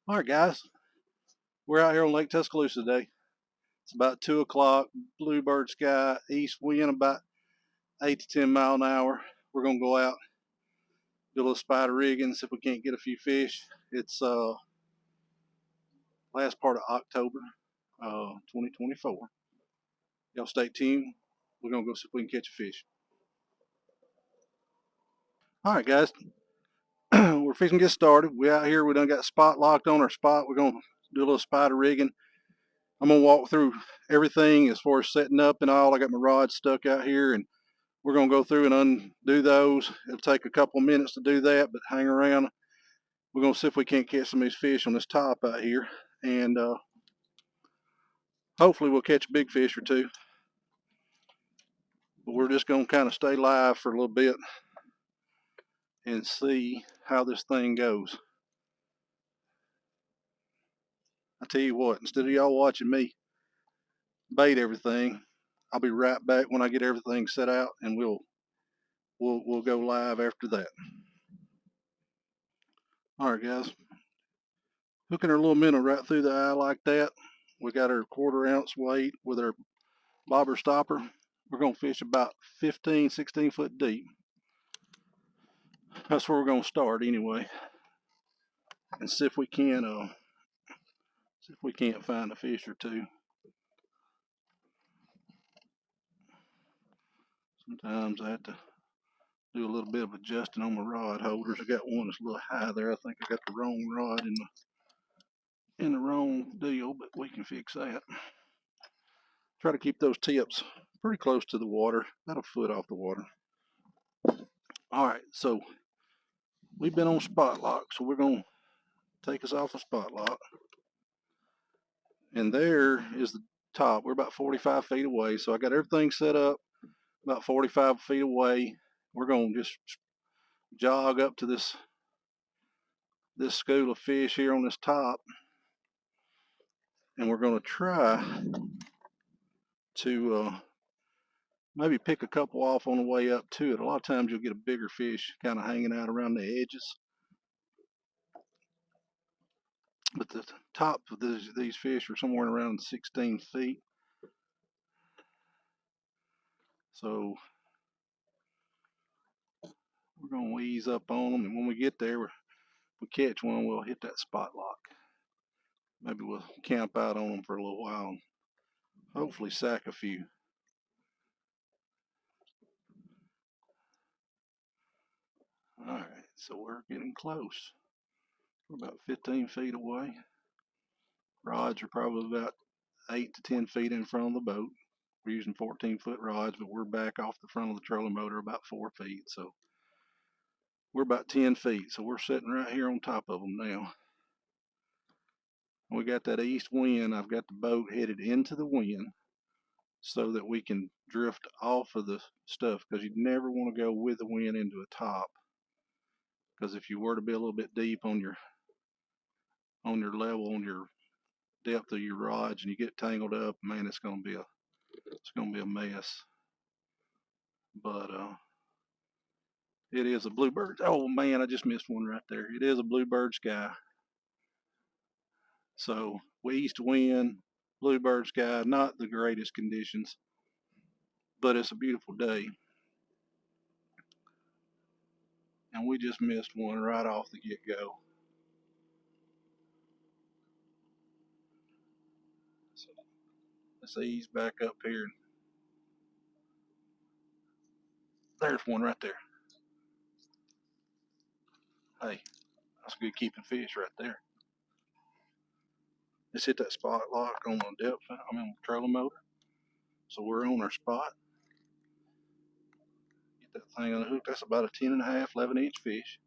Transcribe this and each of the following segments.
All right, guys, we're out here on Lake Tuscaloosa today. It's about 2 o'clock, bluebird sky, east wind about 8 to 10 mile an hour. We're going to go out, do a little spider rigging, see if we can't get a few fish. It's last part of October, 2024. Y'all stay tuned. We're going to go see if we can catch a fish. All right, guys, we're fixing to get started. We out here, we done got spot locked on our spot. We're going to do a little spider rigging. I'm going to walk through everything as far as setting up and all. I got my rod stuck out here, and we're going to go through and undo those. It'll take a couple of minutes to do that, but hang around. We're going to see if we can't catch some of these fish on this top out here, and hopefully we'll catch a big fish or two. But we're just going to kind of stay live for a little bit and see how this thing goes. I tell you what, instead of y'all watching me bait everything, I'll be right back when I get everything set out, and we'll go live after that. All right, guys, hooking our little minnow right through the eye like that. We got our 1/4 ounce weight with our bobber stopper. We're going to fish about 15, 16 foot deep. That's where we're going to start anyway, and see if we can't find a fish or two. Sometimes I have to do a little bit of adjusting on my rod holders. I got one that's a little high there. I think I got the wrong rod in the wrong deal, but we can fix that. Try to keep those tips pretty close to the water, about a foot off the water. All right, so we've been on spot lock, so we're going to take us off of spot lock. And there is the top. We're about 45 feet away, so I got everything set up about 45 feet away. We're going to just jog up to this school of fish here on this top, and we're going to try to maybe pick a couple off on the way up to it. A lot of times you'll get a bigger fish kind of hanging out around the edges, but the top of these fish are somewhere around 16 feet. So we're going to ease up on them, and when we get there, we catch one, we'll hit that spot lock. Maybe we'll camp out on them for a little while and hopefully sack a few. All right, so we're getting close. We're about 15 feet away. Rods are probably about 8 to 10 feet in front of the boat. We're using 14-foot rods, but we're back off the front of the trolling motor about 4 feet. So we're about 10 feet. So we're sitting right here on top of them now. We got that east wind. I've got the boat headed into the wind so that we can drift off of the stuff, because you never want to go with the wind into a top, because if you were to be a little bit deep on your level, on your depth of your rods, and you get tangled up, man, it's gonna be a mess. But it is a bluebird. Oh man, I just missed one right there. It is a bluebird sky. So east wind, bluebird sky, not the greatest conditions, but it's a beautiful day. And we just missed one right off the get-go. So let's ease back up here. There's one right there. Hey, that's a good keeping fish right there. Let's hit that spot lock on the depth, on the trolling motor. So we're on our spot. Get that thing on the hook. That's about a 10.5, 11-inch fish.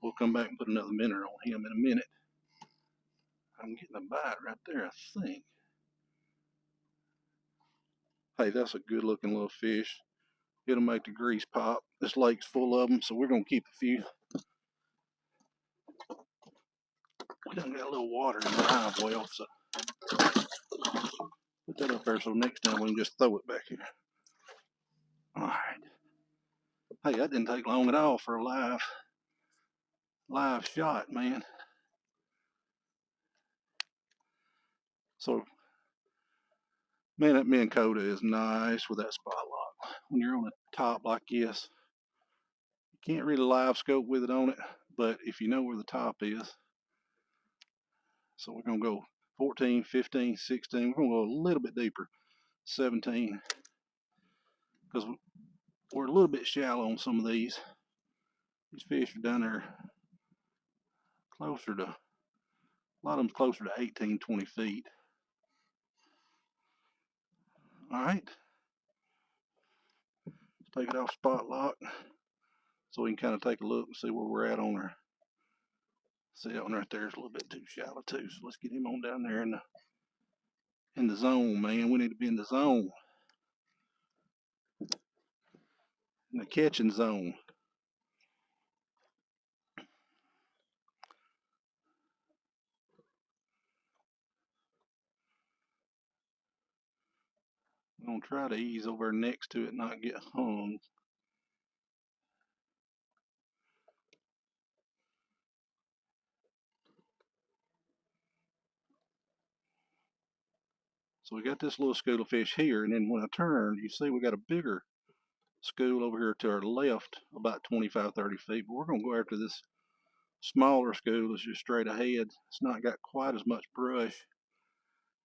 We'll come back and put another minnow on him in a minute. I'm getting a bite right there, I think. Hey, that's a good looking little fish. It'll make the grease pop. This lake's full of them, so we're going to keep a few. We done got a little water in the live well, so put that up there so next time we can just throw it back here. All right. Hey, that didn't take long at all for a live live shot, man. So, man, that Minn Kota is nice with that spot lock. When you're on a top like this, you can't really live scope with it on it, but if you know where the top is, so we're going to go 14, 15, 16. We're going to go a little bit deeper, 17, because we're a little bit shallow on some of these. These fish are down there closer to, a lot of them closer to 18, 20 feet. All right, let's take it off spot lock so we can kind of take a look and see where we're at on our. See, that one right there is a little bit too shallow too. So let's get him on down there in the zone, man. We need to be in the zone, in the catching zone. I'm gonna try to ease over next to it and not get hung. So we got this little school of fish here, and then when I turn, you see we got a bigger school over here to our left, about 25, 30 feet. But we're gonna go after this smaller school that's just straight ahead. It's not got quite as much brush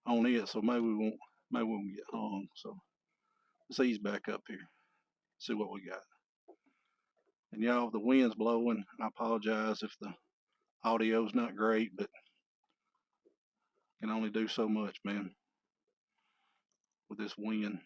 on it, so maybe we won't get hung. So let's ease back up here, see what we got. And y'all, the wind's blowing. I apologize if the audio's not great, but can only do so much, man, with this wind.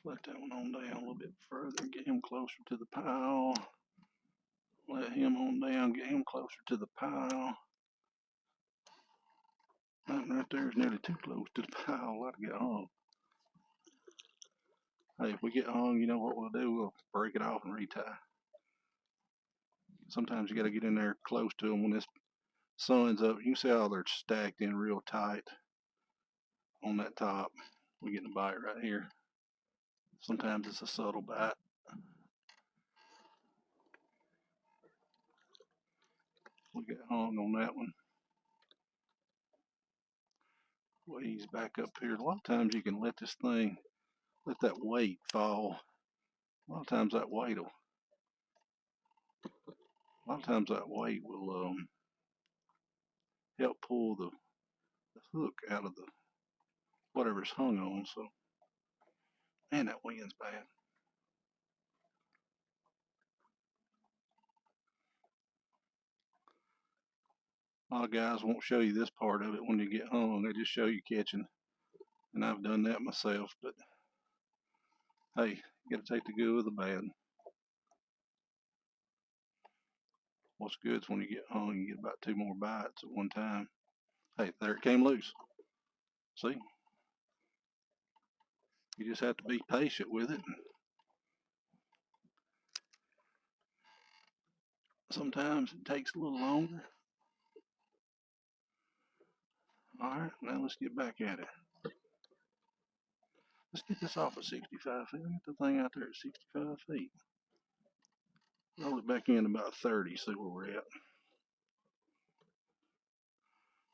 Let's let that one on down a little bit further, get him closer to the pile. Let him on down, get him closer to the pile. That one right there is nearly too close to the pile. Let it get hung. Hey, if we get hung, you know what we'll do? We'll break it off and retie. Sometimes you got to get in there close to them when this sun's up. You can see how they're stacked in real tight on that top. We're getting a bite right here. Sometimes it's a subtle bite. We got hung on that one. We'll ease back up here. A lot of times you can let this thing, let that weight fall. A lot of times that weight will, help pull the hook out of the whatever's hung on. So, man, that wind's bad. A lot of guys won't show you this part of it when you get hung. They just show you catching, and I've done that myself. But hey, you got to take the good with the bad. What's good is when you get hung, you get about 2 more bites at one time. Hey, there it came loose. See, you just have to be patient with it. Sometimes it takes a little longer. All right, now let's get back at it. Let's get this off at 65 feet. Get the thing out there at 65 feet. Roll it back in about 30, see where we're at.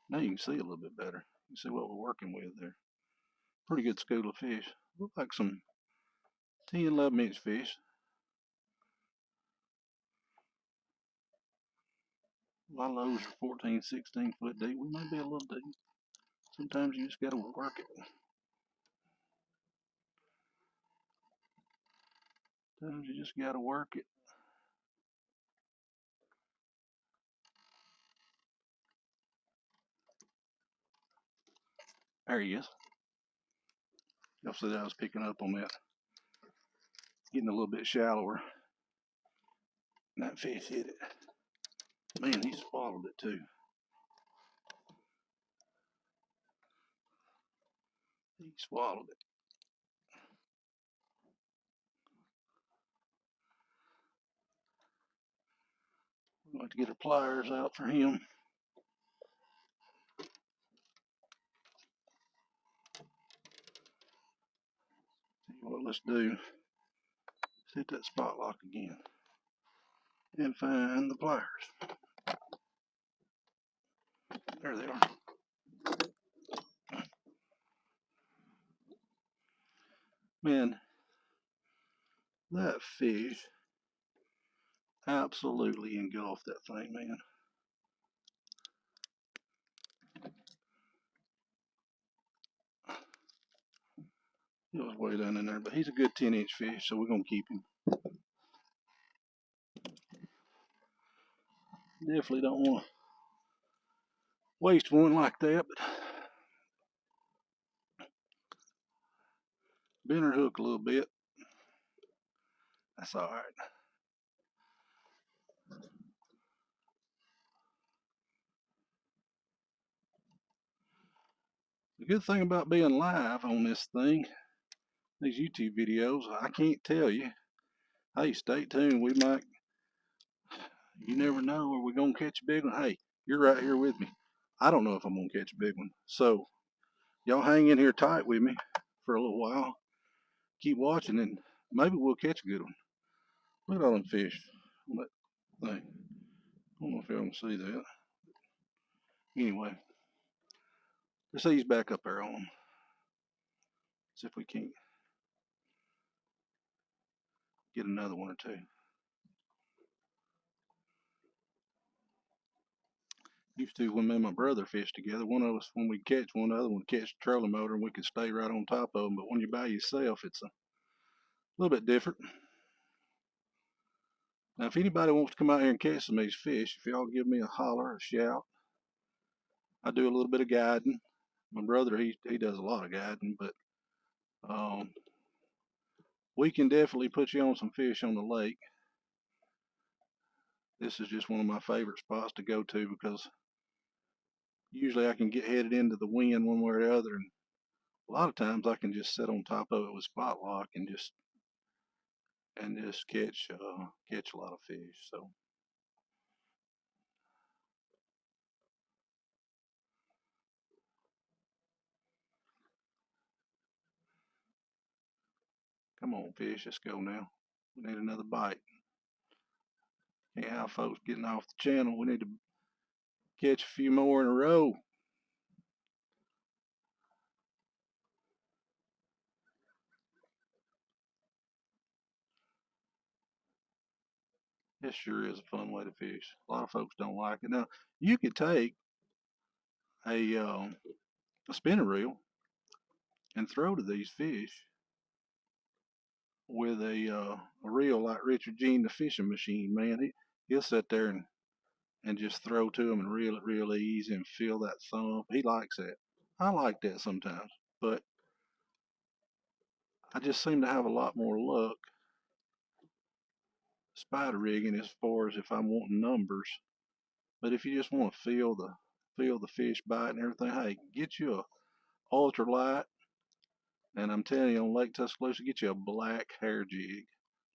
Now you can see a little bit better. You can see what we're working with there. Pretty good school of fish. Look like some 10, 11 inch fish. A lot of those are 14, 16 foot deep. We may be a little deep. Sometimes you just got to work it. Sometimes you just got to work it. There he is. Y'all see that I was picking up on that, getting a little bit shallower, and that fish hit it. Man, he swallowed it too. He swallowed it. We're going to get our pliers out for him. See what let's do. Let's hit that spot lock again and find the pliers. There they are. Man, that fish absolutely engulfed that thing, man. He was way down in there, but he's a good 10-inch fish, so we're going to keep him. Definitely don't want to waste one like that, but bent her hook a little bit. That's all right. The good thing about being live on this thing, these YouTube videos, I can't tell you. Hey, stay tuned. We might, you never know, are we going to catch a big one? Hey, you're right here with me. I don't know if I'm going to catch a big one. So, y'all hang in here tight with me for a little while. Keep watching, and maybe we'll catch a good one. Look at all them fish on that thing. I don't know if y'all can see that. Anyway, let's ease back up there on them. See if we can't get another one or two. Used to, when me and my brother fished together, one of us, when we catch one, the other one would catch the trolling motor and we could stay right on top of them. But when you're by yourself, it's a little bit different. Now, if anybody wants to come out here and catch some of these fish, if y'all give me a holler, a shout, I do a little bit of guiding. My brother, he does a lot of guiding, but we can definitely put you on some fish on the lake. This is just one of my favorite spots to go to because usually I can get headed into the wind one way or the other, and a lot of times I can just sit on top of it with spot lock and just catch a lot of fish. So come on, fish, let's go now. We need another bite. Can't have folks getting off the channel. We need to catch a few more in a row. This sure is a fun way to fish. A lot of folks don't like it. Now, you could take a spinner reel and throw to these fish with a reel like Richard Gene, the fishing machine, man. He'll sit there and just throw to them and reel it real easy and feel that thump. He likes that. I like that sometimes, but I just seem to have a lot more luck spider rigging as far as if I'm wanting numbers. But if you just want to feel the fish bite and everything, hey, get you a ultralight, and I'm telling you, on Lake Tuscaloosa, get you a black hair jig,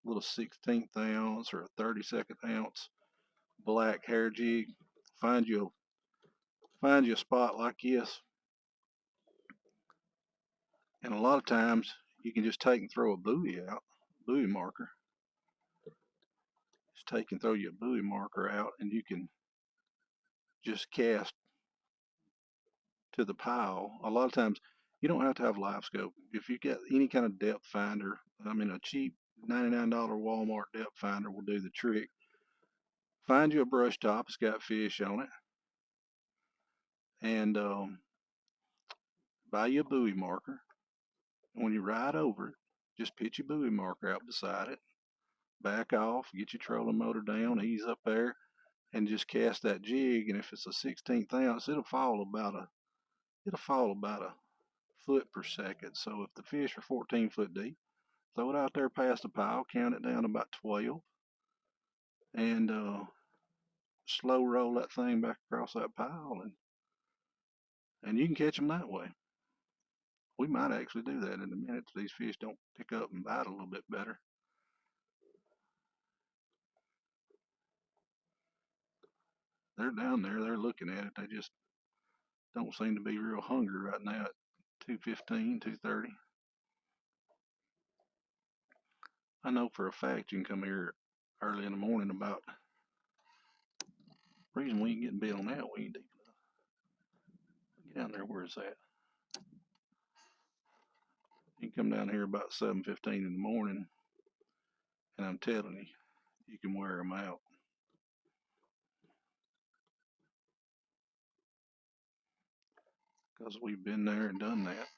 a little 16th ounce or a 32nd ounce black hair jig. Find you a spot like this, and a lot of times you can just take and throw a buoy out, buoy marker. Just take and throw you a buoy marker out, and you can just cast to the pile. A lot of times you don't have to have live scope. If you get any kind of depth finder, I mean a cheap $99 Walmart depth finder will do the trick. Find you a brush top, it's got fish on it, and buy you a buoy marker. And when you ride over it, just pitch your buoy marker out beside it, back off, get your trolling motor down, ease up there, and just cast that jig. And if it's a 16th ounce, it'll fall about a foot per second. So if the fish are 14 foot deep, throw it out there past the pile, count it down to about 12, and slow roll that thing back across that pile, and you can catch them that way. We might actually do that in a minute if these fish don't pick up and bite a little bit better. They're down there, they're looking at it. They just don't seem to be real hungry right now at 2:15, 2:30. I know for a fact you can come here early in the morning about the reason we ain't getting bit on that. We ain't deep enough. Get down there, where is that? You can come down here about 7:15 in the morning, and I'm telling you, you can wear them out. Because we've been there and done that.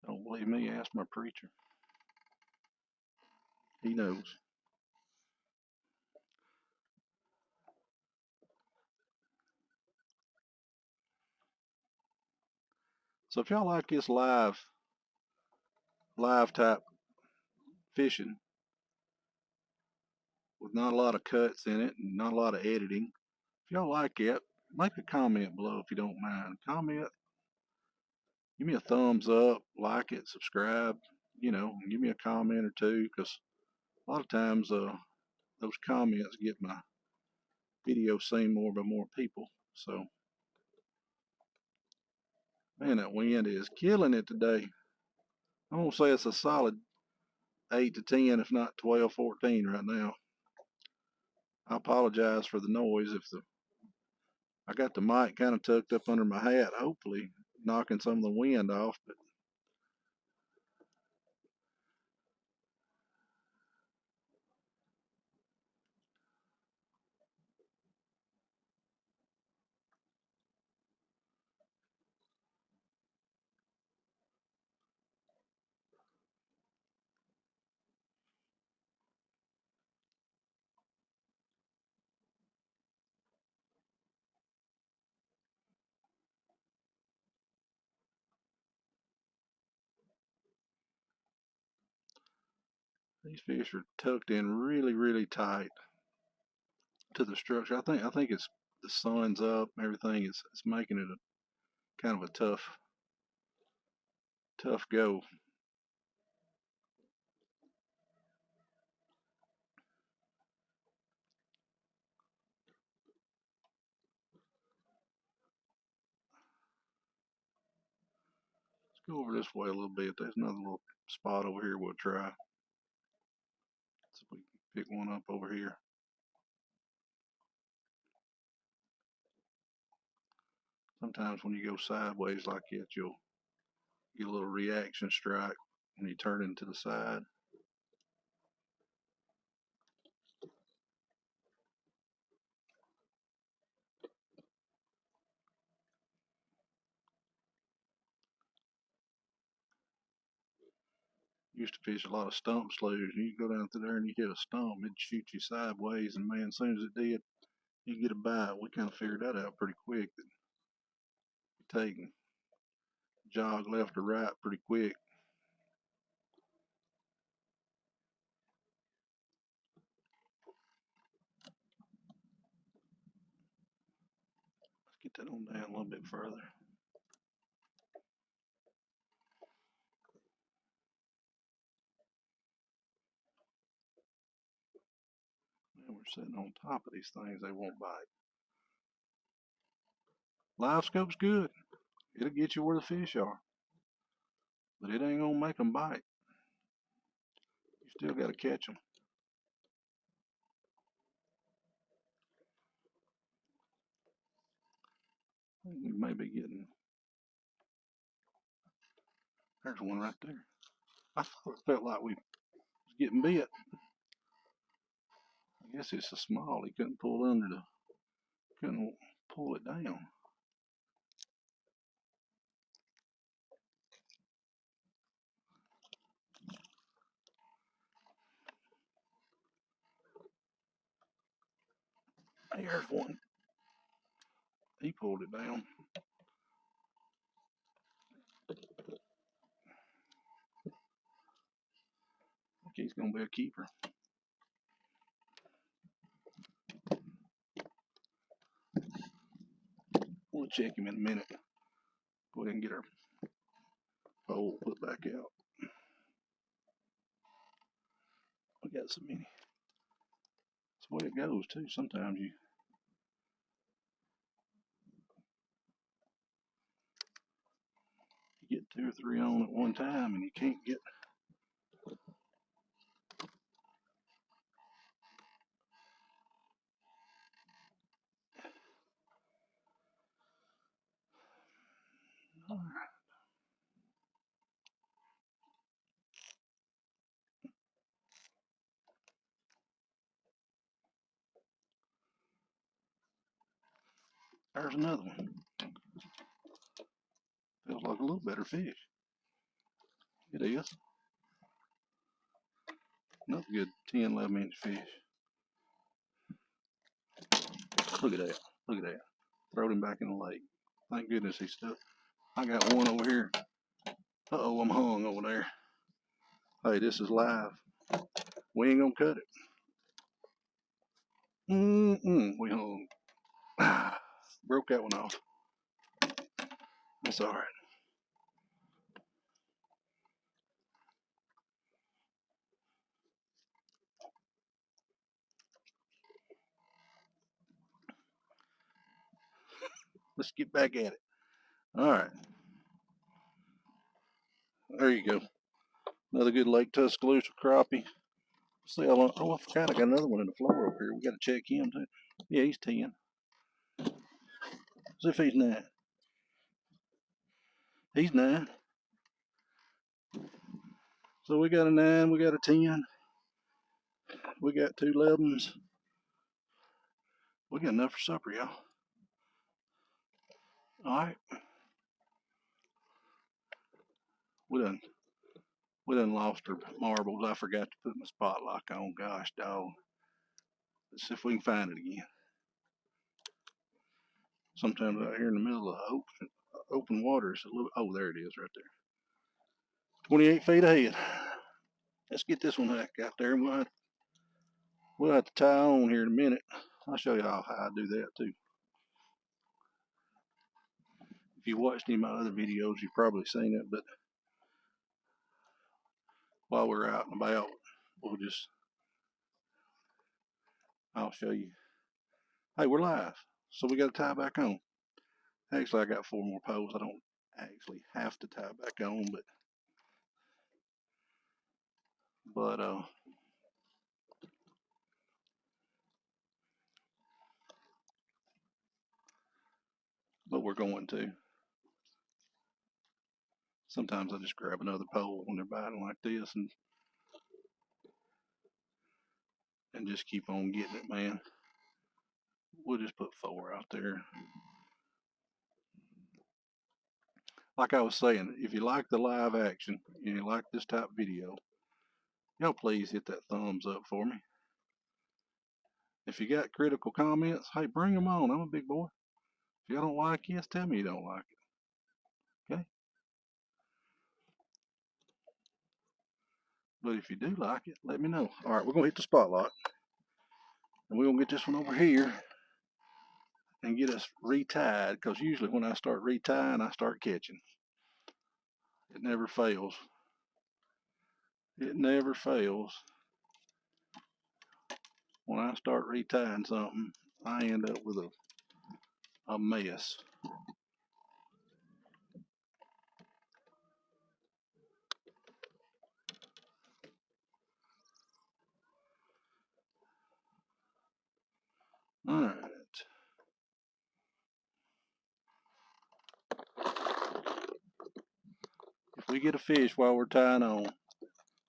Don't believe me? Ask my preacher. He knows. So if y'all like this live type fishing with not a lot of cuts in it and not a lot of editing, if y'all like it, make a comment below if you don't mind. Comment, give me a thumbs up, like it, subscribe, and give me a comment or two, because a lot of times those comments get my video seen more by more people. So, man, that wind is killing it today. I'm gonna say it's a solid 8 to 10, if not 12, 14 right now. I apologize for the noise. I got the mic kind of tucked up under my hat, hopefully knocking some of the wind off, but these fish are tucked in really, really tight to the structure. I think it's the sun's up, everything is it's making it a kind of a tough go. Let's go over this way a little bit. There's another little spot over here we'll try. See if we can pick one up over here. Sometimes when you go sideways like that, you'll get a little reaction strike when you turn into the side. Used to fish a lot of stump sloughs. You go down through there and you hit a stump, it'd shoot you sideways, and man, as soon as it did, you get a bite. We kind of figured that out pretty quick. That you take and jog left or right pretty quick. Let's get that on down a little bit further. Now we're sitting on top of these things, they won't bite. Live scope's good. It'll get you where the fish are, but it ain't gonna make them bite. You still gotta catch them. We may be getting, there's one right there. I thought it felt like we was getting bit. I guess it's so small he couldn't couldn't pull it down. There's one. He pulled it down. I think he's gonna be a keeper. We'll check him in a minute. Go ahead and get our pole put back out. We got so many. That's the way it goes too. Sometimes you get 2 or 3 on at one time and you can't get. All right. There's another one. Feels like a little better fish. It is. Another good 10, 11-inch fish. Look at that. Look at that. Throwed him back in the lake. Thank goodness he's stuck. I got one over here. Uh-oh, I'm hung over there. Hey, this is live. We ain't gonna cut it. We hung. Broke that one off. That's all right. Let's get back at it. All right. There you go. Another good Lake Tuscaloosa crappie. See how long. Oh, I forgot I got another one in the floor over here. We got to check him too. Yeah, he's 10. See if he's 9. He's 9. So we got a 9. We got a 10. We got 2 11s. We got enough for supper, y'all. All right. We done lost our marbles. I forgot to put my spot lock on. Gosh, dog. Let's see if we can find it again. Sometimes out here in the middle of open water, it's a little. Oh, there it is, right there. 28 feet ahead. Let's get this one back out there, and we'll have to tie on here in a minute. I'll show you how I do that too. If you watched any of my other videos, you've probably seen it, but while we're out and about, I'll show you. Hey, we're live, so we got to tie back on. Actually, I got 4 more poles. I don't actually have to tie back on, but we're going to. Sometimes I just grab another pole when they're biting like this and just keep on getting it, man. We'll just put 4 out there. Like I was saying, if you like the live action and you like this type of video, y'all please hit that thumbs up for me. If you got critical comments, hey, bring them on. I'm a big boy. If you don't like this, tell me you don't like it. Okay? But if you do like it, let me know. All right, we're going to hit the spotlight. And we're going to get this one over here and get us retied, because usually when I start retying, I start catching. It never fails. It never fails. When I start retying something, I end up with a mess. All right. If we get a fish while we're tying on,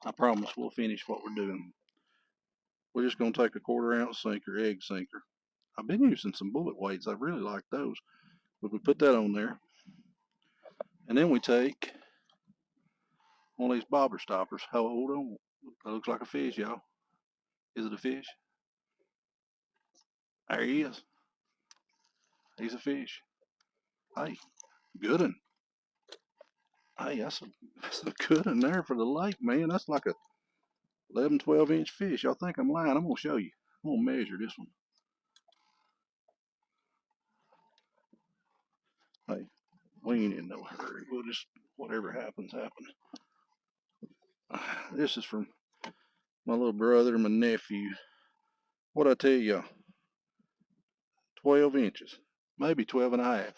I promise we'll finish what we're doing. We're just going to take a 1/4 ounce sinker, egg sinker. I've been using some bullet weights. I really like those. But we put that on there. And then we take one of these bobber stoppers. Hold on. That looks like a fish, y'all. Is it a fish? There he is. He's a fish. Hey, good one. Hey, that's a good one there for the lake, man. That's like a 11, 12-inch fish. Y'all think I'm lying? I'm gonna show you. I'm gonna measure this one. Hey, we ain't in no hurry. We'll just, whatever happens, happens. This is from my little brother and my nephew. What'd I tell y'all? 12 inches. Maybe 12 and a half.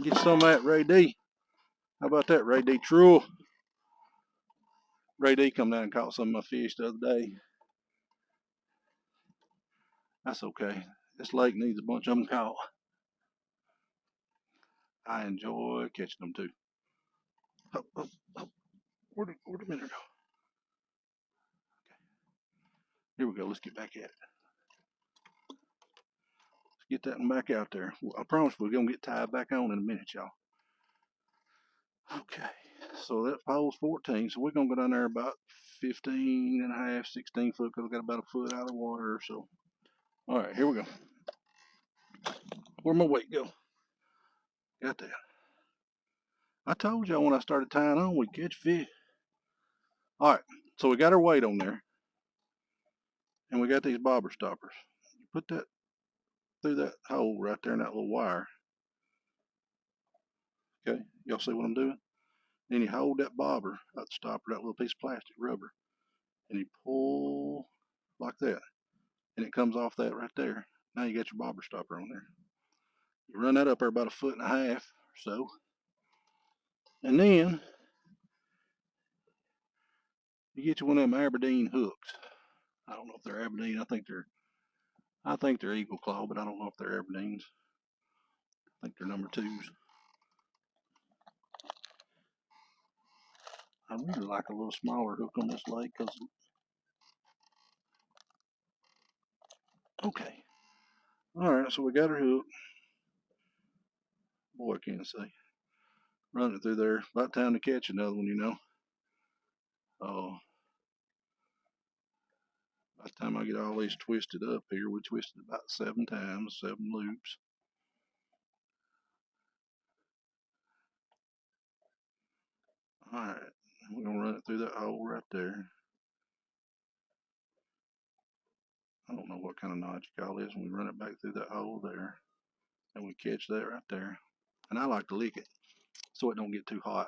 Get some of that, Ray D. How about that, Ray D? True. Ray D come down and caught some of my fish the other day. That's okay. This lake needs a bunch of them caught. I enjoy catching them too. Up, up, up. Where'd the minnow go? Here we go. Let's get back at it. Let's get that one back out there. I promise we're going to get tied back on in a minute, y'all. Okay. So that pole's 14. So we're going to go down there about 15 and a half, 16 foot, because we got about a foot out of the water or so. All right, here we go. Where'd my weight go? Got that. I told y'all when I started tying on, we'd catch fish. All right, so we got our weight on there, and we got these bobber stoppers. You put that through that hole right there in that little wire. Okay, y'all see what I'm doing? Then you hold that bobber, that stopper, that little piece of plastic rubber, and you pull like that, and it comes off that right there. Now you got your bobber stopper on there. You run that up there about a foot and a half or so, and then you get you one of them Aberdeen hooks. I don't know if they're Aberdeen. I think they're Eagle Claw, but I don't know if they're Aberdeens. I think they're number twos. I really like a little smaller hook on this lake because, okay. All right, so we got our hook. Boy, I can't say. Run it through there. About time to catch another one, you know. Oh, by the time I get all these twisted up here, we twisted about 7 times, 7 loops. All right, we're gonna run it through that hole right there. I don't know what kind of knot you call this, and we run it back through that hole there, and we catch that right there. And I like to lick it so it don't get too hot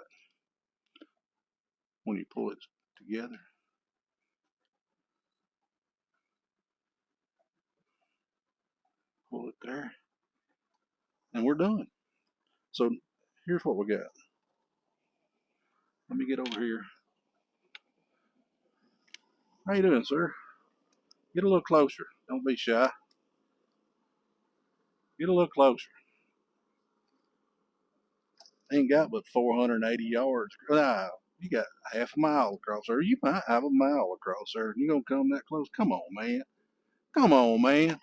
when you pull it together. Pull it there, and we're done. So here's what we got. Let me get over here. How you doing, sir? Get a little closer. Don't be shy. Get a little closer. Ain't got but 480 yards. Nah, you got half a mile across there. You might have a mile across there. You gonna come that close? Come on, man. Come on, man.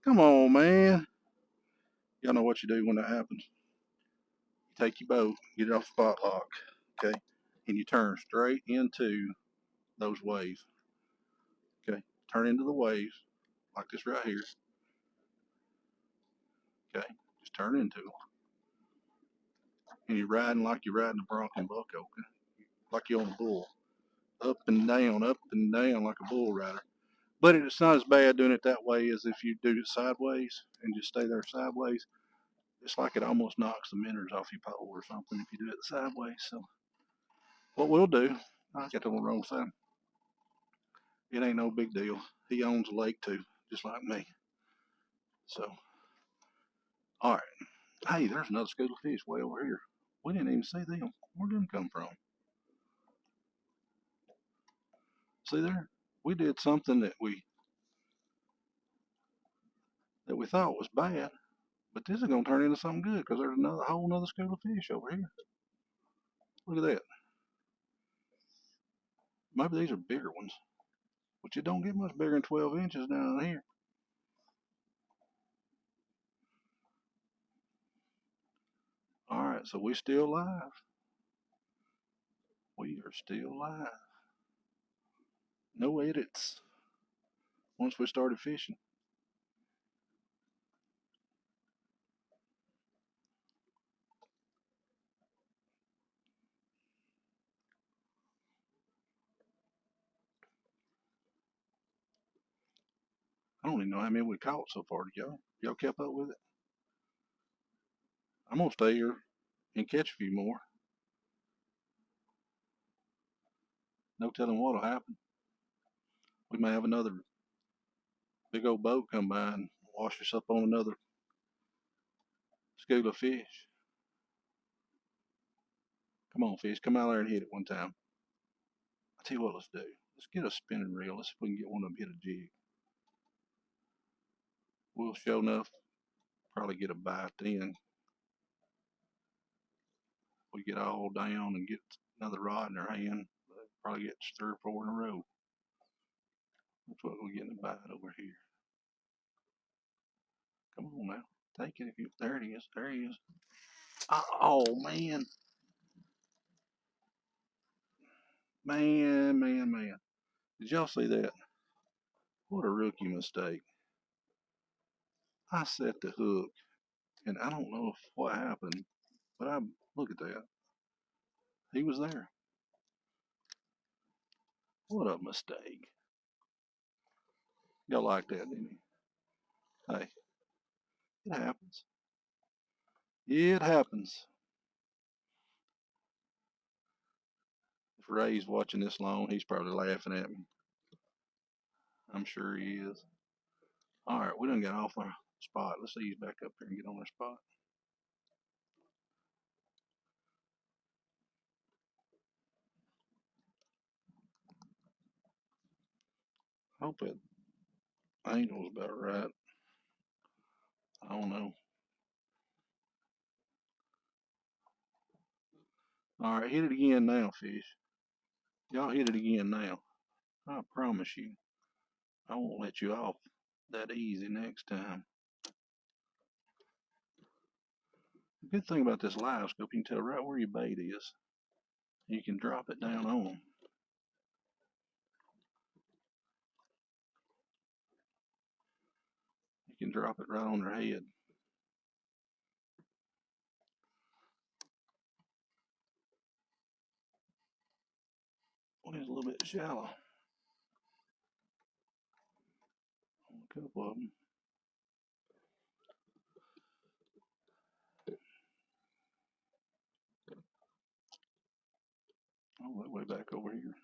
Come on, man. Y'all know what you do when that happens. You take your boat, get it off the spot lock, okay, and you turn straight into those waves. Okay, turn into the waves like this right here. Okay, just turn into them, and you're riding like you're riding a bronc and buck, okay, like you're on a bull, up and down like a bull rider. But it's not as bad doing it that way as if you do it sideways and just stay there sideways. It's like it almost knocks the minnows off your pole or something if you do it sideways. So what we'll do, I got on the wrong side. It ain't no big deal. He owns a lake too, just like me. So, all right. Hey, there's another school of fish way over here. We didn't even see them. Where did them come from? See there? We did something that we thought was bad, but this is gonna turn into something good because there's another whole another school of fish over here. Look at that. Maybe these are bigger ones, but you don't get much bigger than 12 inches down here. All right, so we still live. We are still live. No edits. Once we started fishing. I don't even know how many we caught so far. Y'all kept up with it? I'm gonna stay here and catch a few more. No telling what'll happen. We may have another big old boat come by and wash us up on another school of fish. Come on, fish, come out there and hit it one time. I tell you what, let's do. Let's get a spinning reel. Let's see if we can get one of them hit a jig. We'll sure enough probably get a bite then. We get all down and get another rod in our hand. Probably get 3 or 4 in a row. That's what we're getting a bite over here. Come on now, take it if you. There it is. There he is. Oh man, man. Did y'all see that? What a rookie mistake. I set the hook, and I don't know if what happened, but look at that. He was there. What a mistake. Y'all like that, didn't you? Hey, it happens. It happens. If Ray's watching this long, he's probably laughing at me. I'm sure he is. All right, we done got off our spot. Let's ease back up here and get on our spot. I hope that angel's about right. I don't know. All right, hit it again now, fish. Y'all hit it again now. I promise you, I won't let you off that easy next time. The good thing about this live scope, you can tell right where your bait is. You can drop it down on them. You can drop it right on their head. Well, it's a little bit shallow. A couple of them. Oh, that way back over here.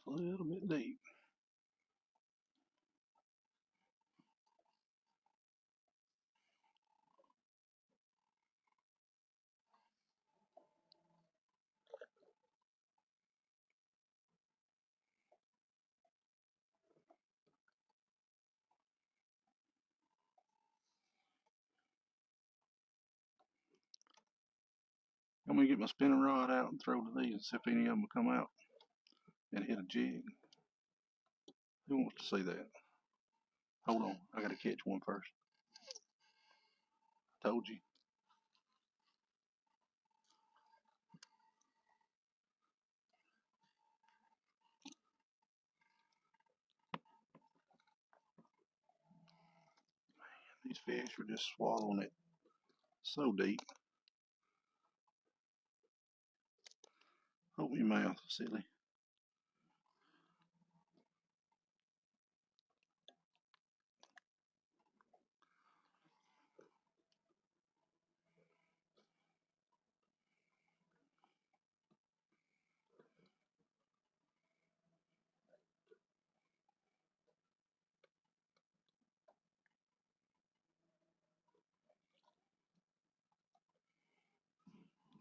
A little bit deep. I'm gonna get my spinning rod out and throw to these and see if any of them will come out and hit a jig. Who wants to see that? Hold on, I gotta catch one first. Told you. These fish are just swallowing it so deep. Open your mouth, silly.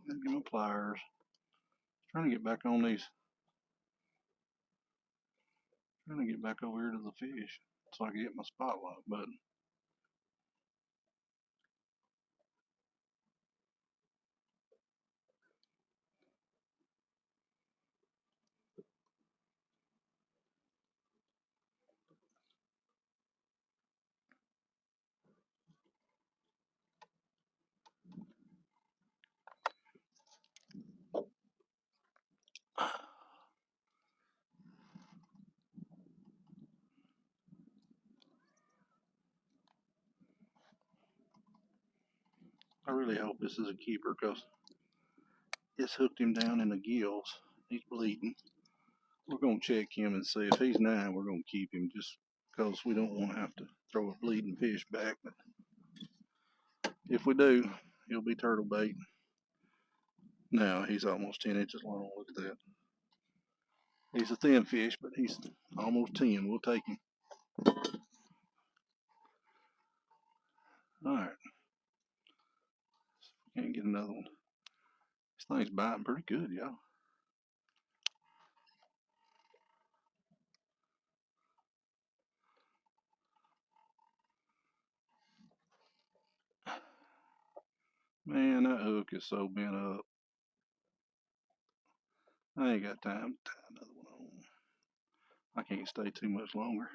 Give me pliers. Trying to get back on these Trying to get back over here to the fish so I can get my spotlight button. I really hope this is a keeper because it's hooked him down in the gills. He's bleeding. We're going to check him and see if he's 9. We're going to keep him just because we don't want to have to throw a bleeding fish back. But if we do, he'll be turtle bait. Now he's almost 10 inches long. Look at that. He's a thin fish, but he's almost 10. We'll take him. All right. Can't get another one. This thing's biting pretty good, y'all. Man, that hook is so bent up. I ain't got time to tie another one on. I can't stay too much longer.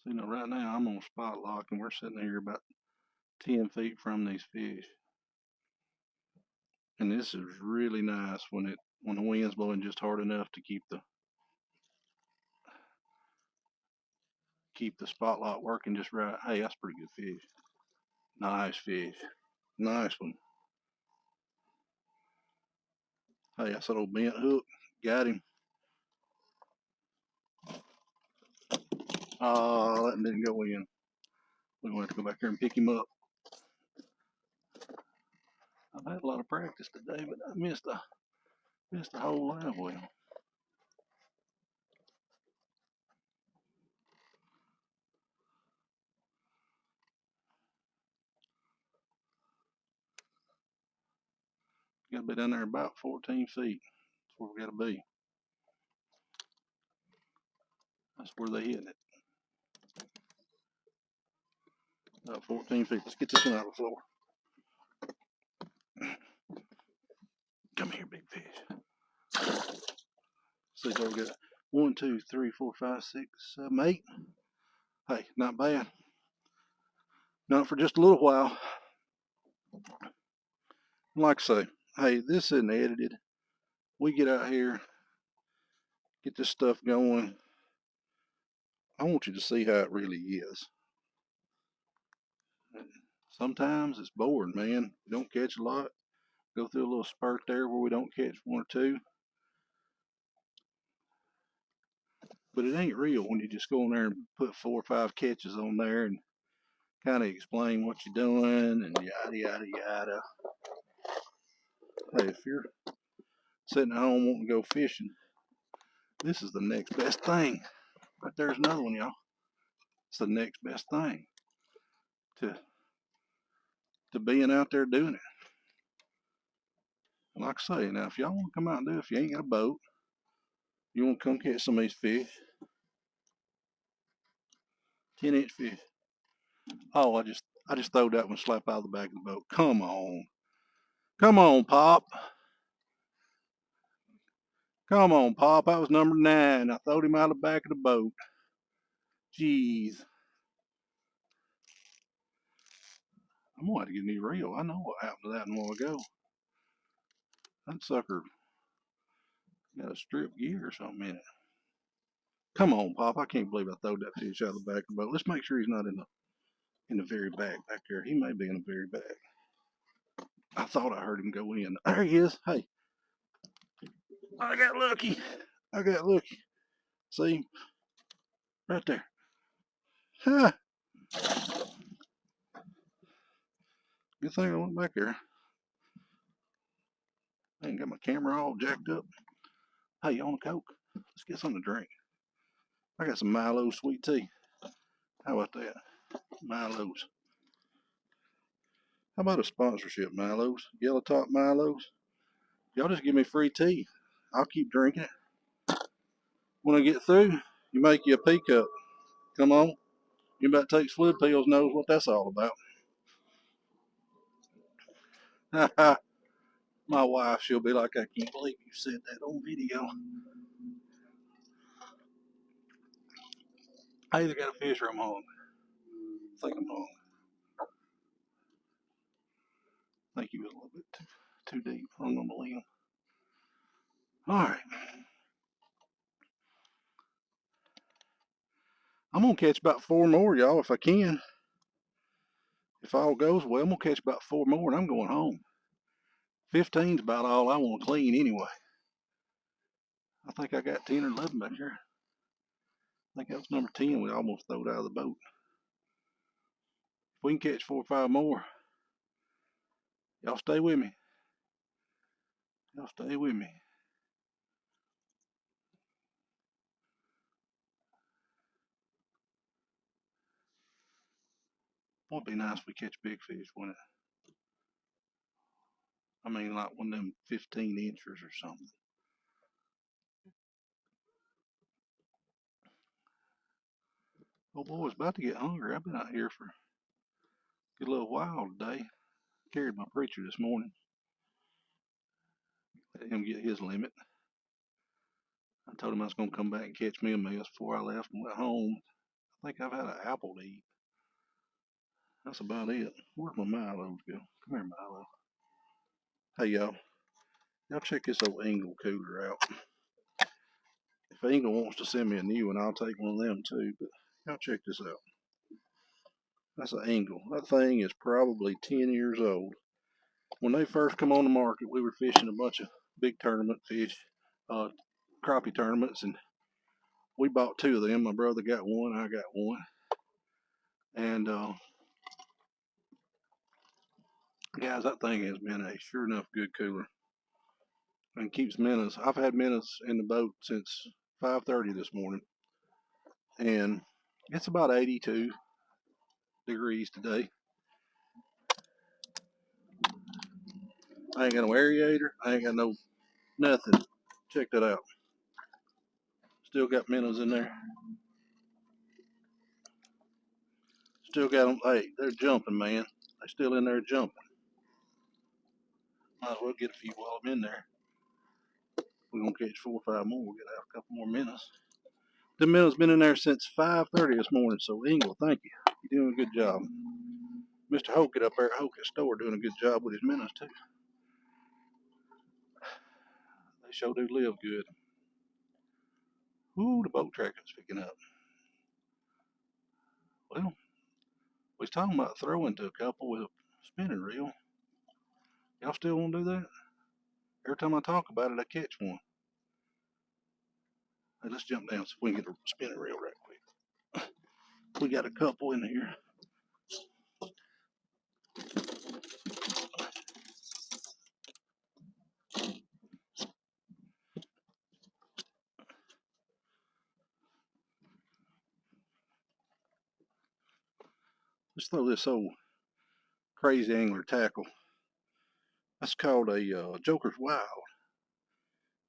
See, now right now I'm on spot lock and we're sitting here about 10 feet from these fish. And this is really nice when the wind's blowing just hard enough to keep the spotlight working just right. Hey, that's pretty good fish. Nice fish. Nice one. Hey, that's that old bent hook. Got him. Oh, that didn't go in. We're going to have to go back here and pick him up. I've had a lot of practice today, but I missed a whole live well. Got to be down there about 14 feet. That's where we got to be. That's where they hitting it. About 14 feet. Let's get this one out of the floor. Come here, big fish. See what we got. 1, 2, 3, 4, 5, 6, 7, 8. Hey, not bad. Not for just a little while. Like I say, hey, this isn't edited. We get out here, get this stuff going. I want you to see how it really is. Sometimes it's boring, man. We don't catch a lot. Go through a little spurt there where we don't catch 1 or 2. But it ain't real when you just go in there and put 4 or 5 catches on there and kind of explain what you're doing and yada, yada, yada. Hey, if you're sitting at home wanting to go fishing, this is the next best thing. Right there's another one, y'all. It's the next best thing to being out there doing it. And like I say, now if y'all want to come out and do it, if you ain't got a boat, you want to come catch some of these fish, 10-inch fish. Oh, I just throwed that one slap out of the back of the boat. Come on. Come on, Pop. Come on, Pop. That was number 9. I throwed him out of the back of the boat. Jeez. I'm going to have to get a new reel. I know what happened to that a while ago. That sucker got a strip gear or something in it. Come on, Pop. I can't believe I throwed that fish out of the back of the boat. Let's make sure he's not in the very back there. He may be in the very back. I thought I heard him go in. There he is. Hey, I got lucky. I got lucky. See? Right there. Ha! Good thing I went back there. I ain't got my camera all jacked up. Hey, you want a Coke? Let's get something to drink. I got some Milo sweet tea. How about that? Milo's. How about a sponsorship, Milo's? Yellow Top Milo's? Y'all just give me free tea. I'll keep drinking it. When I get through, you make you a pea cup. Come on. Anybody that takes fluid pills knows what that's all about. My wife, she'll be like, I can't believe you said that on video. I either got a fish or I'm hungry. I think I'm hungry. I think he was a little bit too deep. I'm going to believe him. All right. I'm going to catch about 4 more, y'all, if I can. If all goes well, I'm going to catch about 4 more and I'm going home. 15's about all I want to clean anyway. I think I got 10 or 11 back here. I think that was number 10 we almost throwed out of the boat. If we can catch 4 or 5 more, y'all stay with me. Y'all stay with me. Would be nice if we catch big fish, wouldn't it? I mean, like one of them 15 inchers or something. Oh boy, it's about to get hungry. I've been out here for a good little while today. Carried my preacher this morning. Let him get his limit. I told him I was going to come back and catch me a mess before I left and went home. I think I've had an apple to eat. That's about it. Where'd my Milo's go? Come here, Milo. Hey, y'all. Y'all check this old Engle cooler out. If Engle wants to send me a new one, I'll take one of them too. But y'all check this out. That's an Engle. That thing is probably 10 years old. When they first come on the market, we were fishing a bunch of big tournament fish, crappie tournaments, and we bought 2 of them. My brother got one, I got one. And guys, that thing has been a sure enough good cooler and keeps minnows. I've had minnows in the boat since 5:30 this morning, and it's about 82 degrees today. I ain't got no aerator. I ain't got no nothing. Check that out. Still got minnows in there. Still got them. Hey, they're jumping, man. They're still in there jumping. Might as well get a few while I'm in there. We're gonna catch 4 or 5 more. We'll get out a couple more minnows. The minnows been in there since 5:30 this morning. So Engle, thank you. You're doing a good job. Mr. Hoke up there at Hoke's store doing a good job with his minnows too. They sure do live good. Ooh, the boat tractor's picking up. Well, we was talking about throwing to a couple with a spinning reel. Y'all still want to do that? Every time I talk about it, I catch one. Hey, let's jump down so we can get a spinning reel right quick. We got a couple in here. Let's throw this old crazy angler tackle. That's called a Joker's Wild.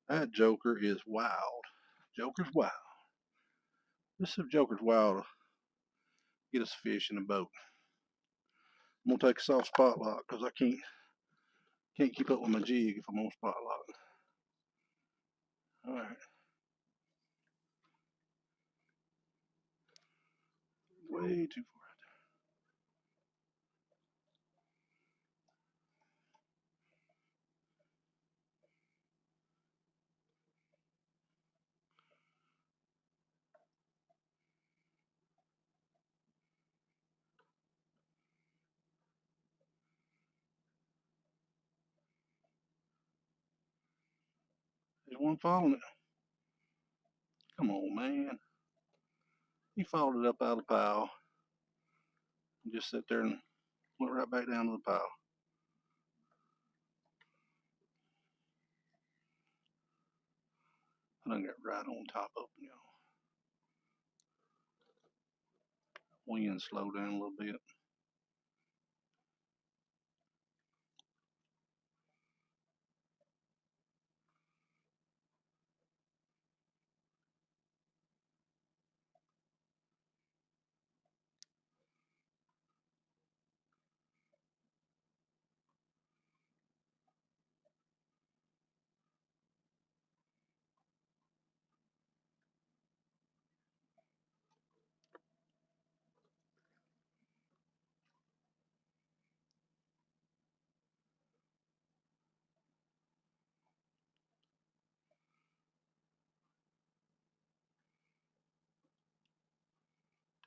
That Joker is wild. Joker's Wild. Let's see if Joker's Wild will get us a fish in the boat. I'm gonna take a soft spot lock because I can't keep up with my jig if I'm on spot lock. All right. Way too far. the one following it. Come on, man. He followed it up out of the pile and just sit there and went right back down to the pile. I done got right on top of him, y'all. Wind slowed down a little bit.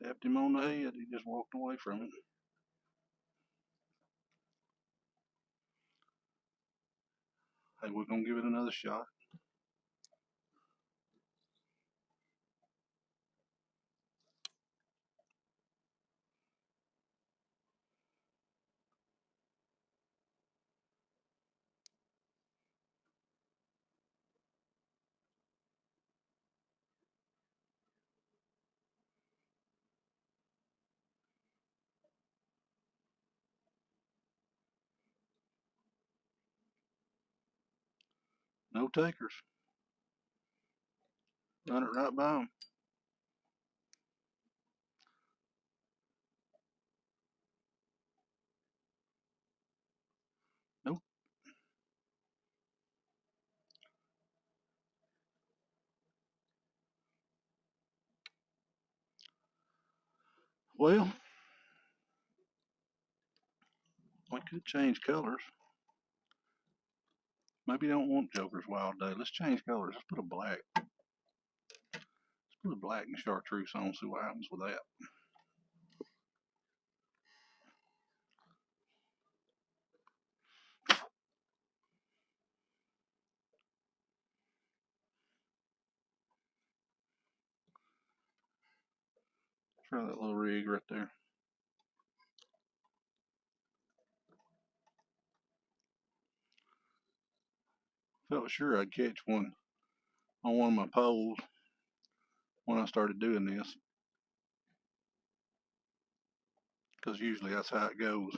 Tapped him on the head. He just walked away from it. Hey, we're going to give it another shot. No takers. Run it right by him. Nope. Well, we could change colors. Maybe you don't want Joker's Wild Day. Let's change colors. Let's put a black. Let's put a black and chartreuse on, see what happens with that. Try that little rig right there. Felt sure I'd catch one on one of my poles when I started doing this, because usually that's how it goes.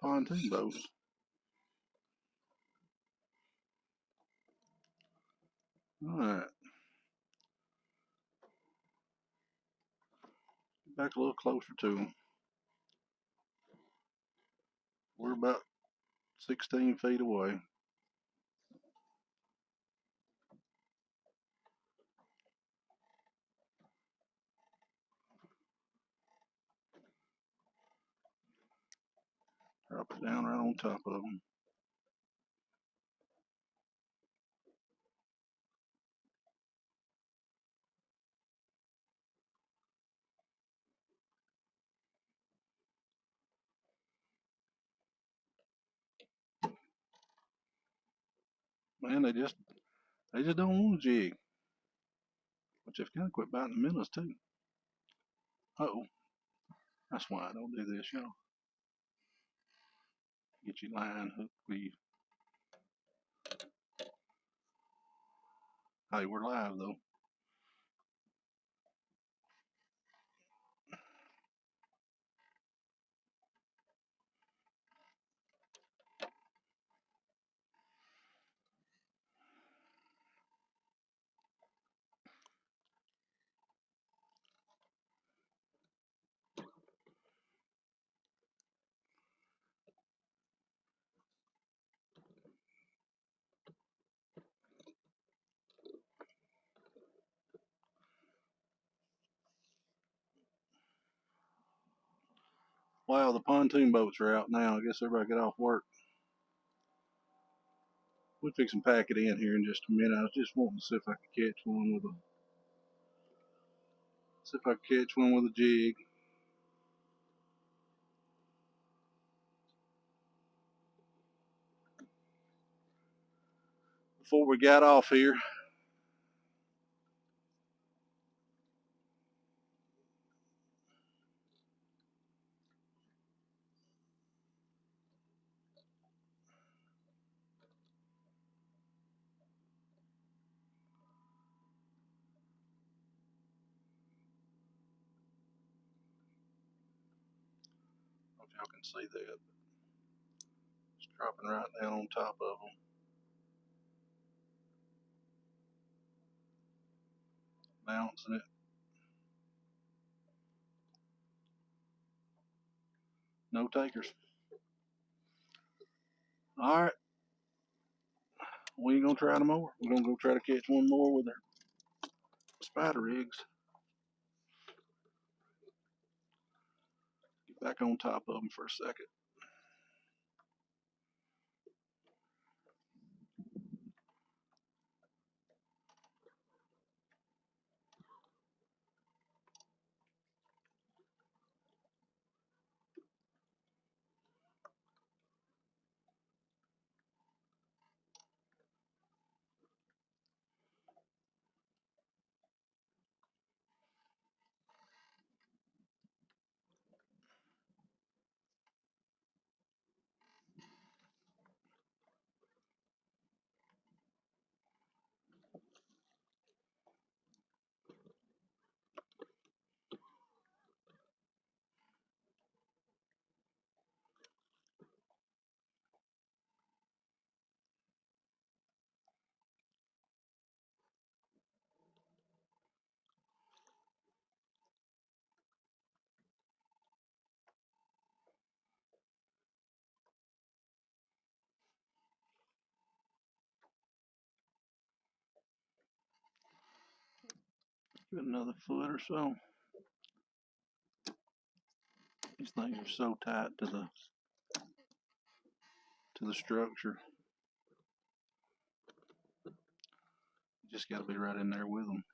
Pontoon boats. All right. Back a little closer to them. We're about 16 feet away. Drop it down right on top of them. Man, they just don't want to jig. But they've kind of quit biting the minnows too. Uh-oh. That's why I don't do this, y'all. Get your line, hook, weave. Hey, we're live though. Wow, the pontoon boats are out now. I guess everybody got off work. We'll fix and pack it in here in just a minute. I was just wanting to see if I could catch one with a jig. Before we got off here, I don't know if y'all can see that. It's dropping right down on top of them. Bouncing it. No takers. All right. We ain't gonna try no more. We're gonna go try to catch one more with our spider rigs. Get back on top of them for a second. Give it another foot or so. These things are so tight to the structure. You just got to be right in there with them.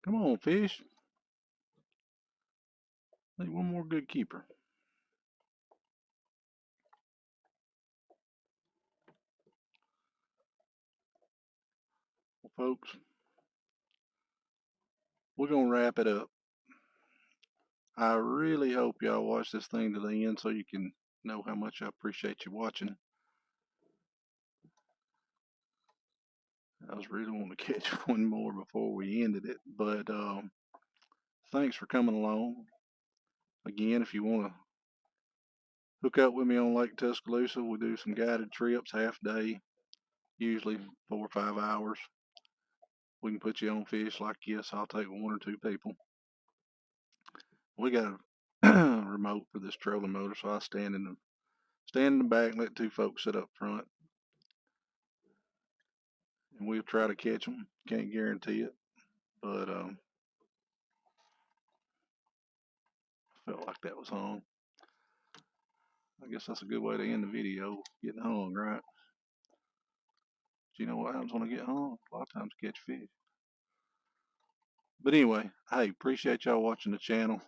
Come on, fish. Need one more good keeper. Well, folks, we're going to wrap it up. I really hope y'all watch this thing to the end so you can know how much I appreciate you watching. I was really wanting to catch one more before we ended it, but thanks for coming along. Again, if you want to hook up with me on Lake Tuscaloosa, we do some guided trips, half day, usually 4 or 5 hours. We can put you on fish like this. I'll take one or two people. We got a remote for this trolling motor, so I stand in the back and let two folks sit up front, and we'll try to catch them. Can't guarantee it, but felt like that was on. I guess that's a good way to end the video. Getting hung, right? But you know what happens when I get hung? A lot of times catch fish. But anyway, hey, appreciate y'all watching the channel.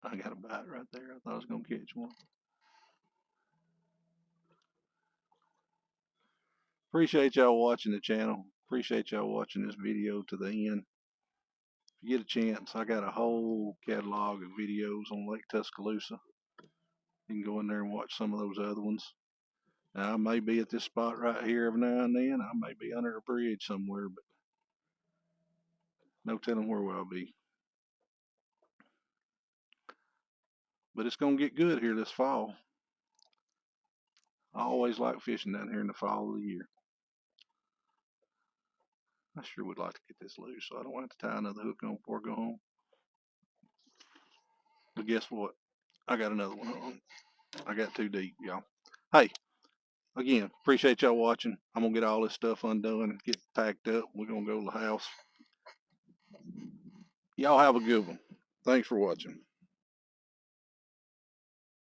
I got a bite right there. I thought I was gonna catch one. Appreciate y'all watching the channel. Appreciate y'all watching this video to the end. If you get a chance, I got a whole catalog of videos on Lake Tuscaloosa. You can go in there and watch some of those other ones. Now, I may be at this spot right here every now and then. I may be under a bridge somewhere, but no telling where I'll be. But it's going to get good here this fall. I always like fishing down here in the fall of the year. I sure would like to get this loose so I don't have to tie another hook on before I go home. But guess what? I got another one on. I got too deep, y'all. Hey, again, appreciate y'all watching. I'm going to get all this stuff undone and get packed up. We're going to go to the house. Y'all have a good one. Thanks for watching.